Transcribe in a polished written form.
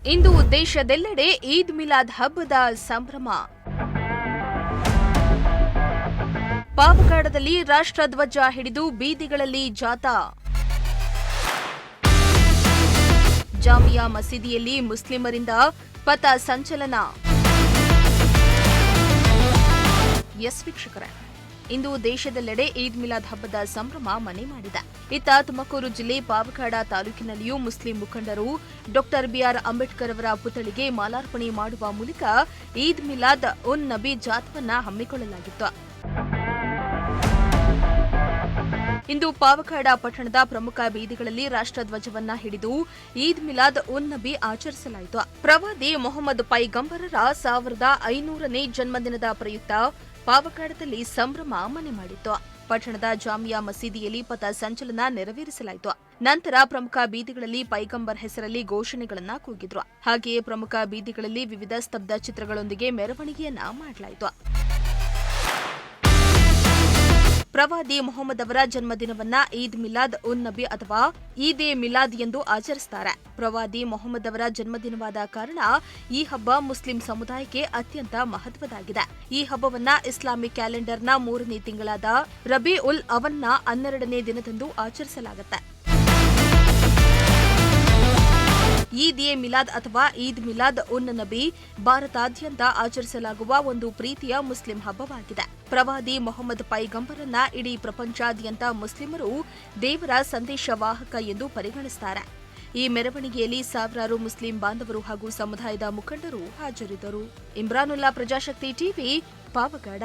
ಇಂದು ದೇಶದೆಲ್ಲೆಡೆ ಈದ್ ಮಿಲಾದ್ ಹಬ್ಬದ ಸಂಭ್ರಮ. ಪಾವಗಡದಲ್ಲಿ ರಾಷ್ಟ್ರಧ್ವಜ ಹಿಡಿದು ಬೀದಿಗಳಲ್ಲಿ ಜಾಥಾ. ಜಾಮಿಯಾ ಮಸೀದಿಯಲ್ಲಿ ಮುಸ್ಲಿಮರಿಂದ ಪಥ ಸಂಚಲನ. ಎಸ್ ವೀಕ್ಷಕರೇ, ಇಂದು ದೇಶದೆಲ್ಲೆಡೆ ಈದ್ ಮಿಲಾದ್ ಹಬ್ಬದ ಸಂಭ್ರಮ ಮನೆ ಮಾಡಿದೆ. ಇತ್ತ ತುಮಕೂರು ಜಿಲ್ಲೆ ಪಾವಗಡ ತಾಲೂಕಿನಲ್ಲಿಯೂ ಮುಸ್ಲಿಂ ಮುಖಂಡರು ಡಾ ಬಿಆರ್ ಅಂಬೇಡ್ಕರ್ ಅವರ ಪುತ್ಥಳಿಗೆ ಮಾಲಾರ್ಪಣೆ ಮಾಡುವ ಮೂಲಕ ಈದ್ ಮಿಲಾದ್ ಉನ್ ನಬಿ ಜಾಥಾವನ್ನ ಹಮ್ಮಿಕೊಳ್ಳಲಾಗಿತ್ತು. ಇಂದು ಪಾವಗಡ ಪಟ್ಟಣದ ಪ್ರಮುಖ ಬೀದಿಗಳಲ್ಲಿ ರಾಷ್ಟ್ರಧ್ವಜವನ್ನ ಹಿಡಿದು ಈದ್ ಮಿಲಾದ್ ಉನ್ ನಬಿ ಆಚರಿಸಲಾಯಿತು. ಪ್ರವಾದಿ ಮೊಹಮ್ಮದ್ ಪೈಗಂಬರರ 1500ನೇ ಜನ್ಮದಿನದ ಪ್ರಯುಕ್ತ ಪಾವಗಡದಲ್ಲಿ ಸಂಭ್ರಮ ಮನೆ ಮಾಡಿತ್ತು. ಪಟ್ಟಣದ ಜಾಮಿಯಾ ಮಸೀದಿಯಲ್ಲಿ ಪಥ ಸಂಚಲನ ನೆರವೇರಿಸಲಾಯಿತು. ನಂತರ ಪ್ರಮುಖ ಬೀದಿಗಳಲ್ಲಿ ಪೈಗಂಬರ್ ಹೆಸರಲ್ಲಿ ಘೋಷಣೆಗಳನ್ನ ಕೂಗಿದ್ರು. ಹಾಗೆಯೇ ಪ್ರಮುಖ ಬೀದಿಗಳಲ್ಲಿ ವಿವಿಧ ಸ್ತಬ್ಧ ಚಿತ್ರಗಳೊಂದಿಗೆ ಮೆರವಣಿಗೆಯನ್ನ ಮಾಡಲಾಯಿತು. ಪ್ರವಾದಿ ಮೊಹಮ್ಮದ್ ಅವರ ಜನ್ಮದಿನವನ್ನ ಈದ್ ಮಿಲಾದ್ ಉನ್ ನಬಿ ಅಥವಾ ಈದ್ ಎ ಮಿಲಾದ್ ಎಂದು ಆಚರಿಸುತ್ತಾರೆ. ಪ್ರವಾದಿ ಮೊಹಮ್ಮದ್ ಅವರ ಜನ್ಮದಿನವಾದ ಕಾರಣ ಈ ಹಬ್ಬ ಮುಸ್ಲಿಂ ಸಮುದಾಯಕ್ಕೆ ಅತ್ಯಂತ ಮಹತ್ವದಾಗಿದೆ. ಈ ಹಬ್ಬವನ್ನ ಇಸ್ಲಾಮಿಕ್ ಕ್ಯಾಲೆಂಡರ್ನ 3ನೇ ತಿಂಗಳಾದ ರಬಿ ಉಲ್ ಅವನ್ನ 12ನೇ ದಿನದಂದು ಆಚರಿಸಲಾಗುತ್ತೆ. ಈದ್ ಎ ಮಿಲಾದ್ ಅಥವಾ ಈದ್ ಮಿಲಾದ್ ಉನ್ ನಬಿ ಭಾರತಾದ್ಯಂತ ಆಚರಿಸಲಾಗುವ ಒಂದು ಪ್ರೀತಿಯ ಮುಸ್ಲಿಂ ಹಬ್ಬವಾಗಿದೆ. ಪ್ರವಾದಿ ಮೊಹಮ್ಮದ್ ಪೈಗಂಬರನ್ನ ಇಡೀ ಪ್ರಪಂಚಾದ್ಯಂತ ಮುಸ್ಲಿಮರು ದೇವರ ಸಂದೇಶವಾಹಕ ಎಂದು ಪರಿಗಣಿಸುತ್ತಾರೆ. ಈ ಮೆರವಣಿಗೆಯಲ್ಲಿ ಸಾವಿರಾರು ಮುಸ್ಲಿಂ ಬಾಂಧವರು ಹಾಗೂ ಸಮುದಾಯದ ಮುಖಂಡರು ಹಾಜರಿದ್ದರು. ಇಮ್ರಾನುಲ್ಲಾ, ಪ್ರಜಾಶಕ್ತಿ ಟಿವಿ, ಪಾವಗಡ.